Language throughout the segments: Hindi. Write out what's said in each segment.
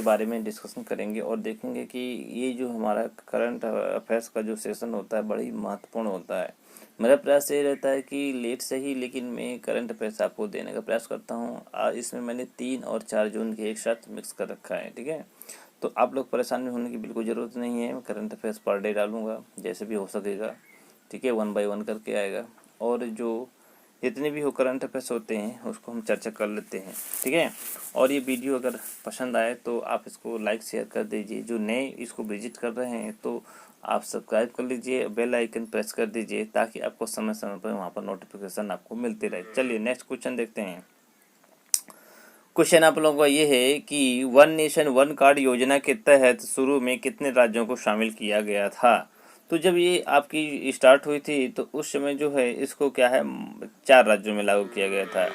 बारे में डिस्कशन करेंगे और देखेंगे कि ये जो हमारा करंट अफेयर्स का जो सेशन होता है बड़ी महत्वपूर्ण होता है। मेरा प्रयास ये रहता है कि लेट से ही लेकिन मैं करंट अफेयर्स आपको देने का प्रयास करता हूँ। इसमें मैंने 3 और 4 जून के एक साथ मिक्स कर रखा है, ठीक है। तो आप लोग परेशान होने की बिल्कुल ज़रूरत नहीं है। मैं करंट अफेयर्स पर डे डालूँगा जैसे भी हो सकेगा, ठीक है। 1 बाय 1 करके आएगा और जो जितने भी हो करंट अफेयर्स होते हैं उसको हम चर्चा कर लेते हैं, ठीक है। और ये वीडियो अगर पसंद आए तो आप इसको लाइक शेयर कर दीजिए। जो नए इसको विजिट कर रहे हैं तो आप सब्सक्राइब कर लीजिए, बेल आइकन प्रेस कर दीजिए ताकि आपको समय समय पर वहाँ पर नोटिफिकेशन आपको मिलते रहे। चलिए नेक्स्ट क्वेश्चन देखते हैं। क्वेश्चन आप लोगों का ये है कि वन नेशन वन कार्ड योजना के तहत शुरू में कितने राज्यों को शामिल किया गया था। तो जब ये आपकी स्टार्ट हुई थी तो उस समय जो है इसको क्या है 4 राज्यों में लागू किया गया था।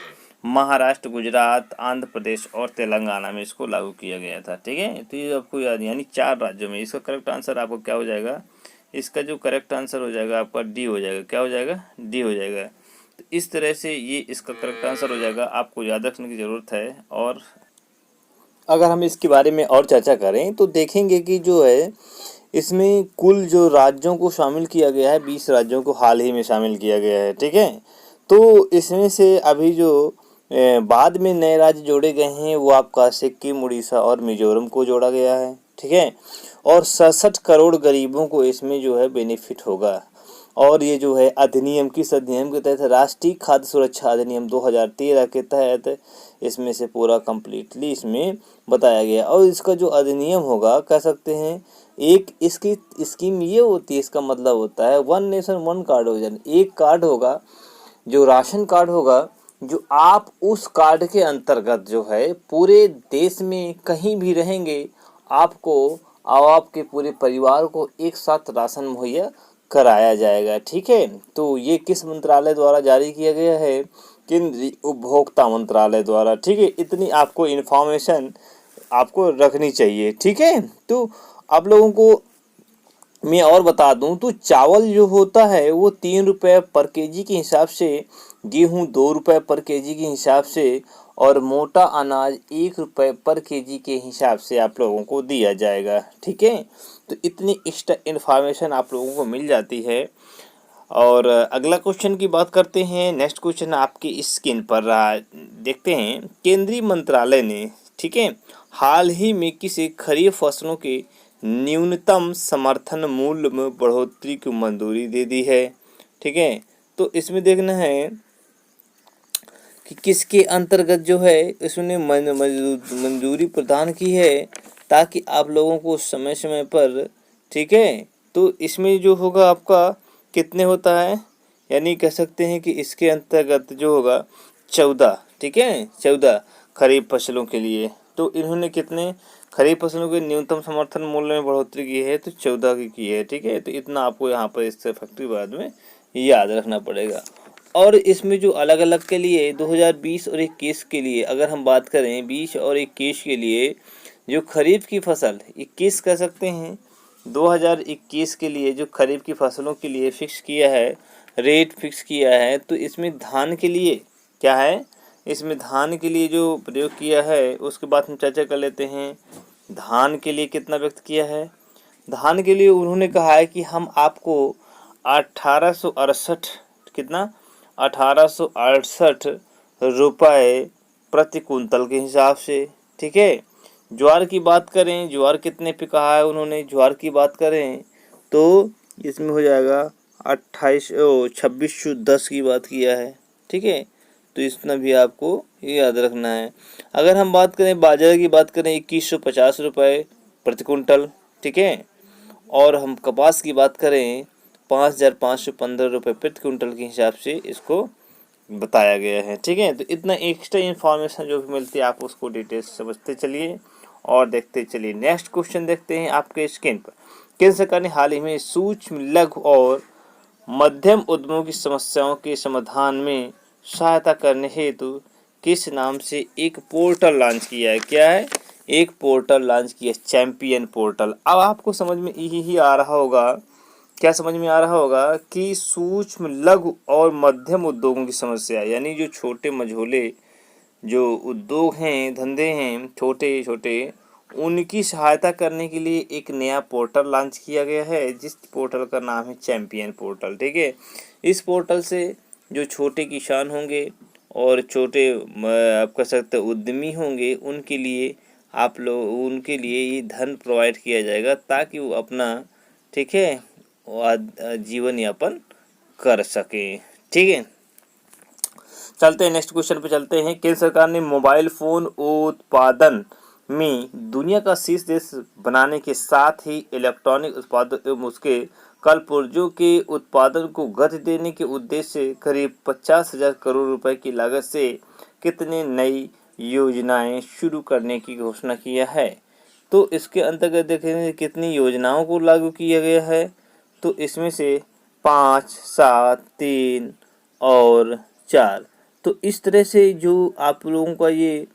महाराष्ट्र, गुजरात, आंध्र प्रदेश और तेलंगाना में इसको लागू किया गया था, ठीक है। तो ये आपको याद, यानी 4 राज्यों में। इसका करेक्ट आंसर आपको क्या हो जाएगा, इसका जो करेक्ट आंसर हो जाएगा आपका डी हो जाएगा। क्या हो जाएगा, डी हो जाएगा। तो इस तरह से ये इसका करेक्ट आंसर हो जाएगा, आपको याद रखने की ज़रूरत है। और अगर हम इसके बारे में और चर्चा करें तो देखेंगे कि जो है इसमें कुल जो राज्यों को शामिल किया गया है 20 राज्यों को हाल ही में शामिल किया गया है, ठीक है। तो इसमें से अभी जो बाद में नए राज्य जोड़े गए हैं वो आपका सिक्किम, उड़ीसा और मिजोरम को जोड़ा गया है, ठीक है। और 67 करोड़ गरीबों को इसमें जो है बेनिफिट होगा। और ये जो है अधिनियम, किस अधिनियम के तहत, राष्ट्रीय खाद्य सुरक्षा अधिनियम 2013 के तहत इसमें से पूरा कंप्लीटली इसमें बताया गया। और इसका जो अधिनियम होगा कह सकते हैं एक इसकी स्कीम ये होती है, इसका मतलब होता है वन नेशन वन कार्ड हो जाए। एक कार्ड होगा जो राशन कार्ड होगा, जो आप उस कार्ड के अंतर्गत जो है पूरे देश में कहीं भी रहेंगे आपको और आपके पूरे परिवार को एक साथ राशन मुहैया कराया जाएगा, ठीक है। तो ये किस मंत्रालय द्वारा जारी किया गया है, केंद्रीय उपभोक्ता मंत्रालय द्वारा, ठीक है। इतनी आपको इन्फॉर्मेशन आपको रखनी चाहिए, ठीक है। तो आप लोगों को मैं और बता दूं तो चावल जो होता है वो 3 रुपये पर केजी के हिसाब से, गेहूं 2 रुपये पर केजी के हिसाब से और मोटा अनाज 1 रुपये पर केजी के हिसाब से आप लोगों को दिया जाएगा, ठीक है। तो इतनी एक्स्ट्रा इन्फॉर्मेशन आप लोगों को मिल जाती है। और अगला क्वेश्चन की बात करते हैं। नेक्स्ट क्वेश्चन आपकी स्क्रीन पर रहा, देखते हैं। केंद्रीय मंत्रालय ने, ठीक है, हाल ही में किसी खरीफ फसलों के न्यूनतम समर्थन मूल्य में बढ़ोतरी की मंजूरी दे दी है, ठीक है। तो इसमें देखना है कि किसके अंतर्गत जो है इसने मंजूरी प्रदान की है ताकि आप लोगों को समय समय पर, ठीक है। तो इसमें जो होगा आपका कितने होता है, यानी कह सकते हैं कि इसके अंतर्गत जो होगा 14, ठीक है, 14 खरीफ फसलों के लिए। तो इन्होंने कितने खरीफ फसलों के न्यूनतम समर्थन मूल्य में बढ़ोतरी की है, तो 14 की है, ठीक है। तो इतना आपको यहाँ पर इससे फैक्ट्री बाद में याद रखना पड़ेगा। और इसमें जो अलग अलग के लिए 2020 और 21 के लिए अगर हम बात करें, 20 और 21 के लिए जो खरीफ की फसल 21 कह सकते हैं, 2021 के लिए जो खरीफ की फसलों के लिए फिक्स किया है, रेट फिक्स किया है, तो इसमें धान के लिए क्या है, इसमें धान के लिए जो प्रयोग किया है उसके बाद हम चर्चा कर लेते हैं। धान के लिए कितना व्यक्त किया है, धान के लिए उन्होंने कहा है कि हम आपको 1868 कितना 1868 रुपये प्रति कुंतल के हिसाब से, ठीक है। ज्वार की बात करें, ज्वार कितने पे कहा है उन्होंने, ज्वार की बात करें तो इसमें हो जाएगा 2610 की बात किया है, ठीक है। तो इतना भी आपको ये याद रखना है। अगर हम बात करें बाजरे की बात करें 2150 रुपये प्रति कुंटल, ठीक है। और हम कपास की बात करें 5515 रुपये प्रति कुंटल के हिसाब से इसको बताया गया है, ठीक है। तो इतना एक्स्ट्रा इन्फॉर्मेशन जो भी मिलती है आप उसको डिटेल्स समझते चलिए और देखते चलिए। नेक्स्ट क्वेश्चन देखते हैं आपके स्क्रीन पर। केंद्र सरकार ने हाल ही में सूक्ष्म, लघु और मध्यम उद्यमों की समस्याओं के समाधान में सहायता करने हेतु किस नाम से एक पोर्टल लॉन्च किया है, क्या है, एक पोर्टल लॉन्च किया, चैंपियन पोर्टल। अब आपको समझ में यही आ रहा होगा, क्या समझ में आ रहा होगा कि सूक्ष्म, लघु और मध्यम उद्योगों की समस्या, यानी जो छोटे मझोले जो उद्योग हैं, धंधे हैं छोटे छोटे, उनकी सहायता करने के लिए एक नया पोर्टल लॉन्च किया गया है, जिस पोर्टल का नाम है चैंपियन पोर्टल। ठीक है, इस पोर्टल से जो छोटे किसान होंगे और छोटे आप कह सकते उद्यमी होंगे, उनके लिए उनके लिए ये धन प्रोवाइड किया जाएगा ताकि वो अपना, ठीक है, जीवन यापन कर सके। ठीक है, चलते हैं नेक्स्ट क्वेश्चन पे चलते हैं। केंद्र सरकार ने मोबाइल फोन उत्पादन में दुनिया का शीर्ष देश बनाने के साथ ही इलेक्ट्रॉनिक उत्पादों एवं उसके कल पुर्जों के उत्पादन को गति देने के उद्देश्य से करीब 50,000 करोड़ रुपए की लागत से कितने नई योजनाएं शुरू करने की घोषणा किया है। तो इसके अंतर्गत देखेंगे कितनी योजनाओं को लागू किया गया है। तो इसमें से 5, 7, 3 और 4। तो इस तरह से जो आप लोगों का ये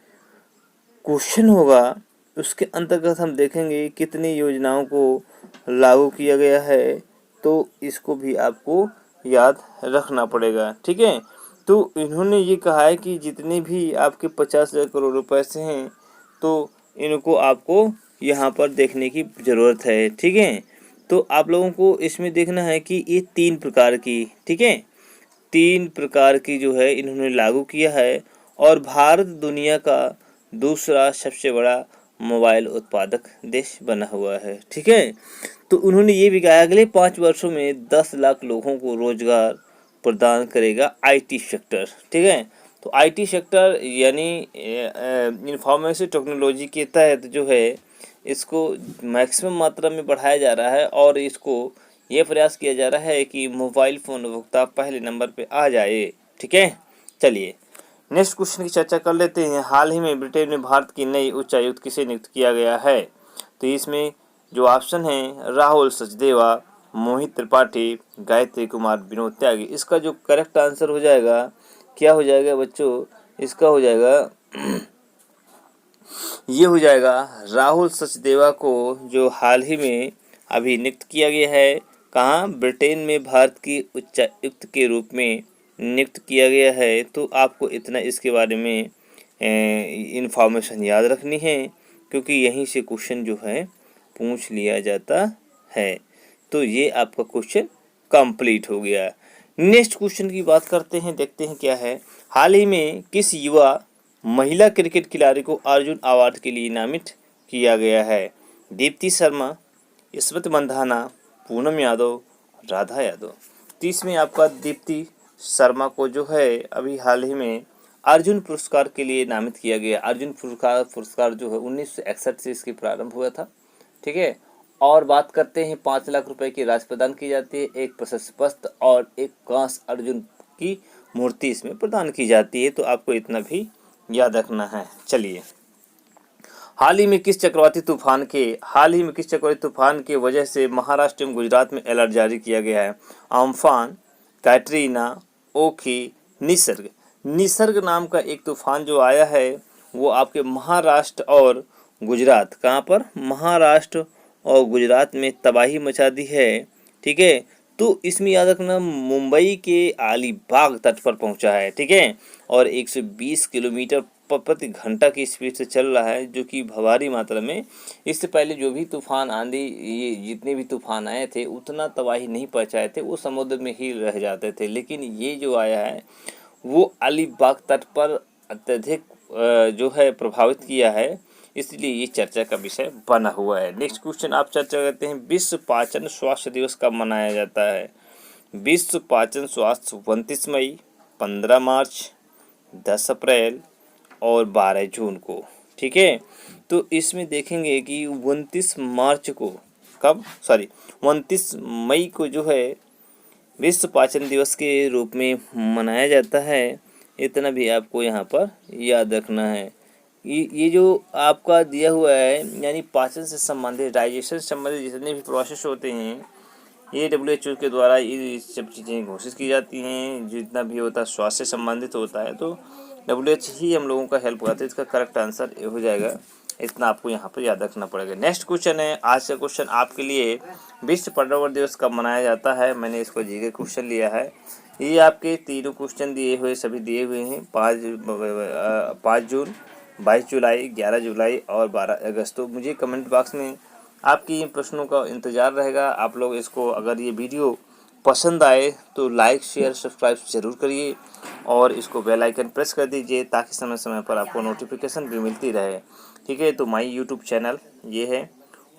क्वेश्चन होगा उसके अंतर्गत हम देखेंगे कितनी योजनाओं को लागू किया गया है। तो इसको भी आपको याद रखना पड़ेगा। ठीक है, तो इन्होंने ये कहा है कि जितने भी आपके 50,000 करोड़ रुपए से हैं तो इनको आपको यहाँ पर देखने की ज़रूरत है। ठीक है, तो आप लोगों को इसमें देखना है कि ये 3 प्रकार की, ठीक है, 3 प्रकार की जो है इन्होंने लागू किया है। और भारत दुनिया का दूसरा सबसे बड़ा मोबाइल उत्पादक देश बना हुआ है। ठीक है, तो उन्होंने ये भी कहा अगले 5 वर्षों में 10 लाख लोगों को रोजगार प्रदान करेगा आईटी सेक्टर। ठीक है, तो आईटी सेक्टर यानी इंफॉर्मेशन टेक्नोलॉजी के तहत जो है इसको मैक्सिमम मात्रा में बढ़ाया जा रहा है और इसको ये प्रयास किया जा रहा है कि मोबाइल फ़ोन उपभोक्ता पहले नंबर पे आ जाए। ठीक है, चलिए नेक्स्ट क्वेश्चन की चर्चा कर लेते हैं। हाल ही में ब्रिटेन में भारत की नई उच्चायुक्त किसे नियुक्त किया गया है। तो इसमें जो ऑप्शन है राहुल सचदेवा, मोहित त्रिपाठी, गायत्री कुमार, विनोद त्यागी। इसका जो करेक्ट आंसर हो जाएगा क्या हो जाएगा बच्चों, इसका हो जाएगा ये हो जाएगा राहुल सचदेवा को जो हाल ही में अभी नियुक्त किया गया है। कहाँ, ब्रिटेन में भारत की उच्चायुक्त के रूप में नियुक्त किया गया है। तो आपको इतना इसके बारे में इंफॉर्मेशन याद रखनी है क्योंकि यहीं से क्वेश्चन जो है पूछ लिया जाता है। तो ये आपका क्वेश्चन कंप्लीट हो गया। नेक्स्ट क्वेश्चन की बात करते हैं, देखते हैं क्या है। हाल ही में किस युवा महिला क्रिकेट खिलाड़ी को अर्जुन अवार्ड के लिए नामित किया गया है। दीप्ति शर्मा, स्मृति मंधाना, पूनम यादव, राधा यादव। तो इसमें आपका दीप्ति शर्मा को जो है अभी हाल ही में अर्जुन पुरस्कार के लिए नामित किया गया। अर्जुन पुरस्कार जो है 1961 से इसकी प्रारंभ हुआ था। ठीक है, और बात करते हैं 5 लाख रुपए की राशि प्रदान की जाती है, एक प्रशस्ति पत्र और एक कांस्य अर्जुन की मूर्ति इसमें प्रदान की जाती है। तो आपको इतना भी याद रखना है। चलिए, हाल ही में किस चक्रवाती तूफान के वजह से महाराष्ट्र एवं गुजरात में अलर्ट जारी किया गया है। अम्फान, कैटरीना, ओखी, निसर्ग। निसर्ग नाम का एक तूफान जो आया है वो आपके महाराष्ट्र और गुजरात, कहाँ पर, महाराष्ट्र और गुजरात में तबाही मचा दी है। ठीक है, तो इसमें याद रखना मुंबई के अलीबाग तट पर पहुंचा है। ठीक है, और 120 किलोमीटर प्रति घंटा की स्पीड से चल रहा है, जो कि भारी मात्रा में, इससे पहले जो भी तूफान आंधी, ये जितने भी तूफान आए थे उतना तबाही नहीं पहुंचाए थे, वो समुद्र में ही रह जाते थे। लेकिन ये जो आया है वो अलीबाग तट पर अत्यधिक जो है प्रभावित किया है, इसलिए ये चर्चा का विषय बना हुआ है। नेक्स्ट क्वेश्चन आप चर्चा करते हैं, विश्व पाचन स्वास्थ्य दिवस कब मनाया जाता है। विश्व पाचन स्वास्थ्य 29 मई, 15 मार्च, 10 अप्रैल और 12 जून को। ठीक है, तो इसमें देखेंगे कि 29 मार्च को, कब, 29 मई को जो है विश्व पाचन दिवस के रूप में मनाया जाता है। इतना भी आपको यहाँ पर याद रखना है। ये जो आपका दिया हुआ है यानी पाचन से संबंधित, डाइजेशन से संबंधित जितने भी प्रोसेस होते हैं ये WHO के द्वारा ये सब चीज़ें घोषित की जाती हैं। जितना भी होता है स्वास्थ्य से संबंधित होता है तो WHO ही हम लोगों का हेल्प करते हैं। इसका करेक्ट आंसर ये हो जाएगा, इतना आपको यहाँ पर याद रखना पड़ेगा। नेक्स्ट क्वेश्चन है, आज का क्वेश्चन आपके लिए, विश्व पर्यावरण दिवस कब मनाया जाता है। मैंने इसको जीके क्वेश्चन लिया है। ये आपके तीनों क्वेश्चन दिए हुए, सभी दिए हुए हैं। 5 जून, 22 जुलाई, 11 जुलाई और 12 अगस्त। तो मुझे कमेंट बॉक्स में आपकी इन प्रश्नों का इंतज़ार रहेगा। आप लोग इसको, अगर ये वीडियो पसंद आए तो लाइक शेयर सब्सक्राइब ज़रूर करिए और इसको बेल आइकन प्रेस कर दीजिए ताकि समय समय पर आपको नोटिफिकेशन भी मिलती रहे। ठीक है, तो माई यूट्यूब चैनल ये है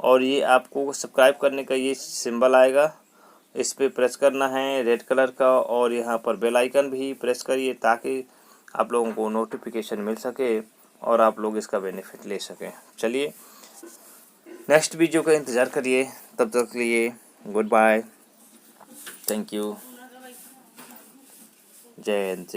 और ये आपको सब्सक्राइब करने का ये सिंबल आएगा, इस पर प्रेस करना है रेड कलर का और यहाँ पर बेल आइकन भी प्रेस करिए ताकि आप लोगों को नोटिफिकेशन मिल सके और आप लोग इसका बेनिफिट ले सकें। चलिए नेक्स्ट वीडियो का इंतज़ार करिए, तब तक के लिए गुड बाय, थैंक यू, जय हिंद।